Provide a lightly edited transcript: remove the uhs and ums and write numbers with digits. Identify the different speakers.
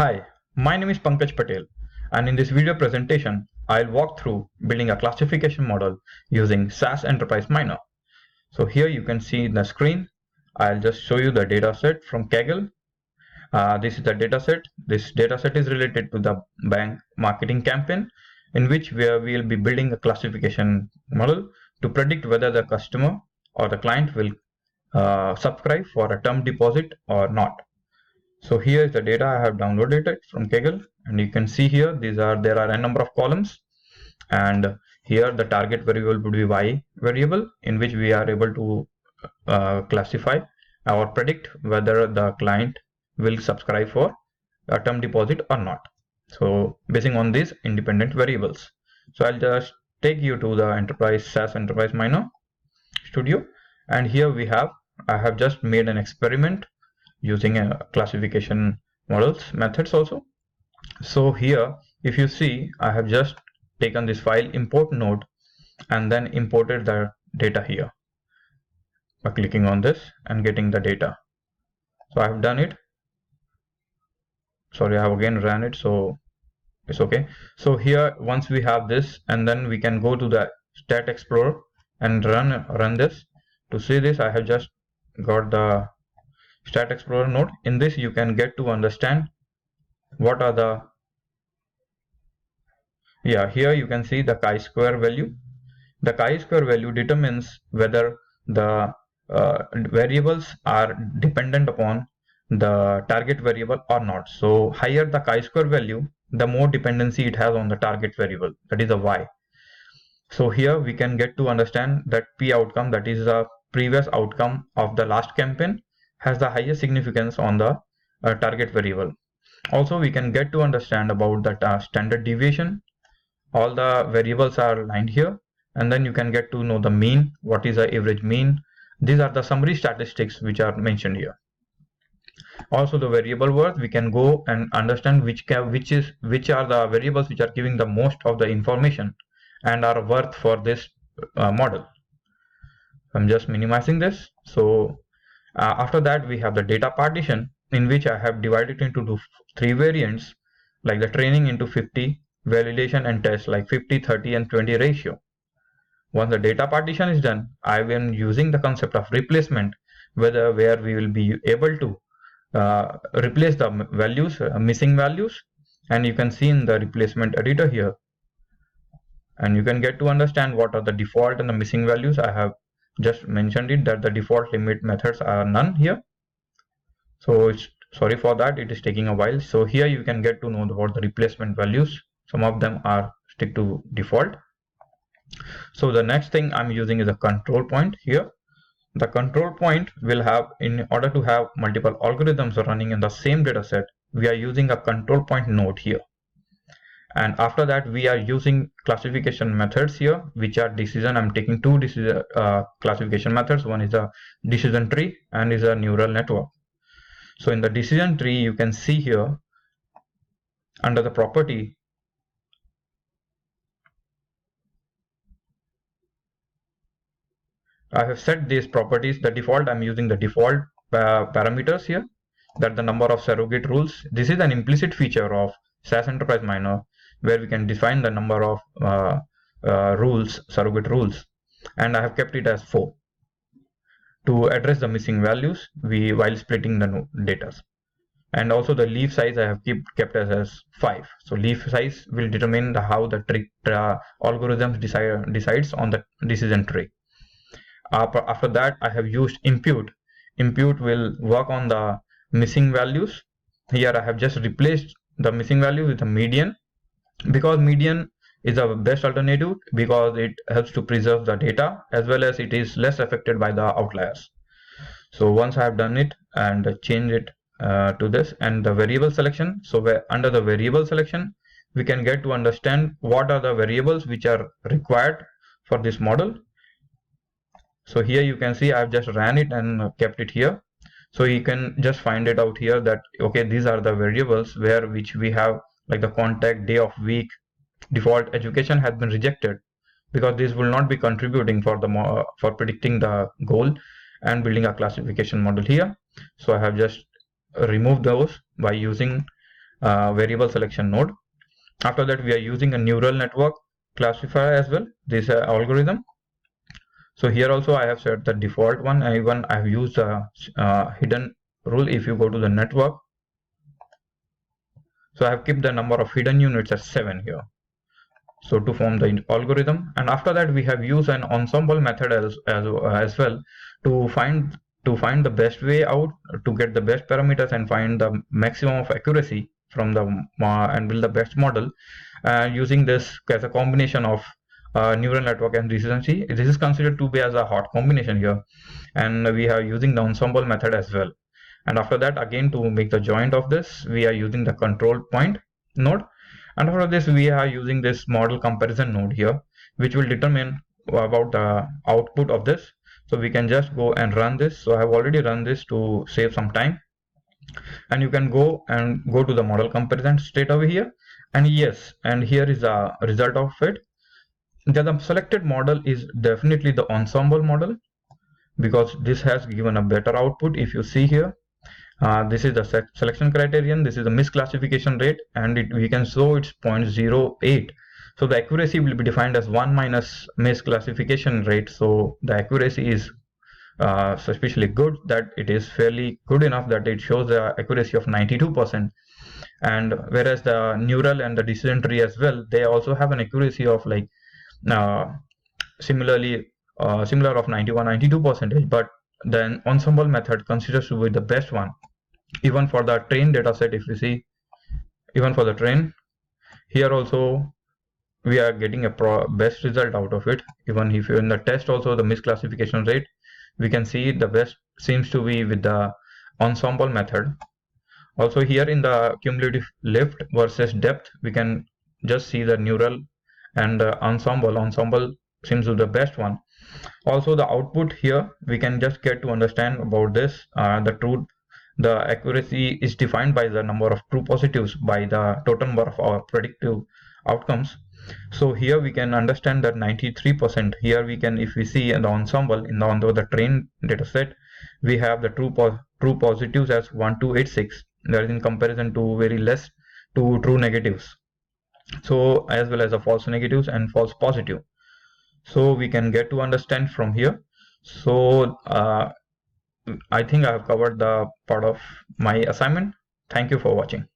Speaker 1: Hi, my name is Pankaj Patel, and in this video presentation, I'll walk through building a classification model using SAS Enterprise Miner. So here you can see the screen. I'll just show you the data set from Kaggle. This is the data set. This data set is related to the bank marketing campaign, in which we'll be building a classification model to predict whether the customer or the client will subscribe for a term deposit or not. So here is the data I have downloaded it from Kaggle, and you can see here there are a number of columns, and here the target variable would be y variable, in which we are able to classify or predict whether the client will subscribe for a term deposit or not. So basing on these independent variables. So I'll just take you to the SAS Enterprise Miner Studio, and here I have just made an experiment using a classification models methods also. So here, if you see, I have just taken this file import node and then imported the data here by clicking on this and getting the data. So I have done it. Sorry, I have again ran it, so it's okay. So here, once we have this, and then we can go to the Stat Explorer and run this. To see this, I have just got the Stat Explorer node. In this, you can get to understand what are the here you can see the chi-square value. The chi-square value determines whether the variables are dependent upon the target variable or not. So higher the chi-square value, the more dependency it has on the target variable, that is a y. So here we can get to understand that p outcome, that is the previous outcome of the last campaign, has the highest significance on the target variable. Also, we can get to understand about the standard deviation. All the variables are lined here, and then you can get to know the mean, what is the average mean. These are the summary statistics which are mentioned here. Also, the variable worth, we can go and understand which are the variables which are giving the most of the information and are worth for this model. I'm just minimizing this. So after that, we have the data partition, in which I have divided into three variants, like the training into 50, validation and test like 50, 30 and 20 ratio. Once the data partition is done, I am using the concept of replacement, where we will be able to replace the values, missing values, and you can see in the replacement editor here, and you can get to understand what are the default and the missing values. I have just mentioned it that the default limit methods are none here, so it's sorry for that, it is taking a while. So here you can get to know about the replacement values. Some of them are stick to default. So the next thing I'm using is a control point here. The control point will have, in order to have multiple algorithms running in the same data set, we are using a control point node here. And after that, we are using classification methods here, which are decision. I'm taking two decision classification methods. One is a decision tree and is a neural network. So in the decision tree, you can see here under the property, I have set these properties. The default, I'm using the default parameters here, that the number of surrogate rules. This is an implicit feature of SAS Enterprise Miner, where we can define the number of surrogate rules, and I have kept it as 4 to address the missing values while splitting the data. And also the leaf size I have kept as 5. So leaf size will determine how the algorithms decides on the decision tree. After that, I have used impute. Impute will work on the missing values. Here I have just replaced the missing value with a median, because median is the best alternative, because it helps to preserve the data as well as it is less affected by the outliers. So once I have done it and change it to this, and the variable selection, so under the variable selection, we can get to understand what are the variables which are required for this model. So here you can see I've just ran it and kept it here. So you can just find it out here that, okay, these are the variables which we have, like the contact, day of week, default education has been rejected, because this will not be contributing for predicting the goal and building a classification model here. So I have just removed those by using variable selection node. After that, we are using a neural network classifier as well, this algorithm. So here also I have set the default one, and even I have used a hidden rule. If you go to the network, so I have kept the number of hidden units as 7 here, so to form the algorithm. And after that, we have used an ensemble method as well to find the best way out, to get the best parameters and find the maximum of accuracy from the and build the best model using this as a combination of neural network and decision tree. This is considered to be as a hot combination here, and we are using the ensemble method as well. And after that, again, to make the joint of this, we are using the control point node. And after this, we are using this model comparison node here, which will determine about the output of this. So we can just go and run this. So I have already run this to save some time, and you can go to the model comparison straight over here. And yes, and here is the result of it. The selected model is definitely the ensemble model, because this has given a better output. If you see here, this is the selection criterion, this is the misclassification rate, and we can show it's 0.08. So the accuracy will be defined as 1 minus misclassification rate. So the accuracy is sufficiently good, that it is fairly good enough that it shows the accuracy of 92%. And whereas the neural and the decision tree as well, they also have an accuracy of like similar of 91-92%, but then ensemble method considers to be the best one. Even for the train data set, if you see, even for the train, here also we are getting a best result out of it. Even if you're in the test also, the misclassification rate, we can see the best seems to be with the ensemble method. Also here in the cumulative lift versus depth, we can just see the neural and ensemble seems to be the best one. Also the output here, we can just get to understand about this. The accuracy is defined by the number of true positives by the total number of our predictive outcomes. So here we can understand that 93%. Here we can, if we see in the ensemble, on the train data set, we have the true positives as 1286. That is in comparison to very less to true negatives. So as well as the false negatives and false positive. So we can get to understand from here. So I think I have covered the part of my assignment. Thank you for watching.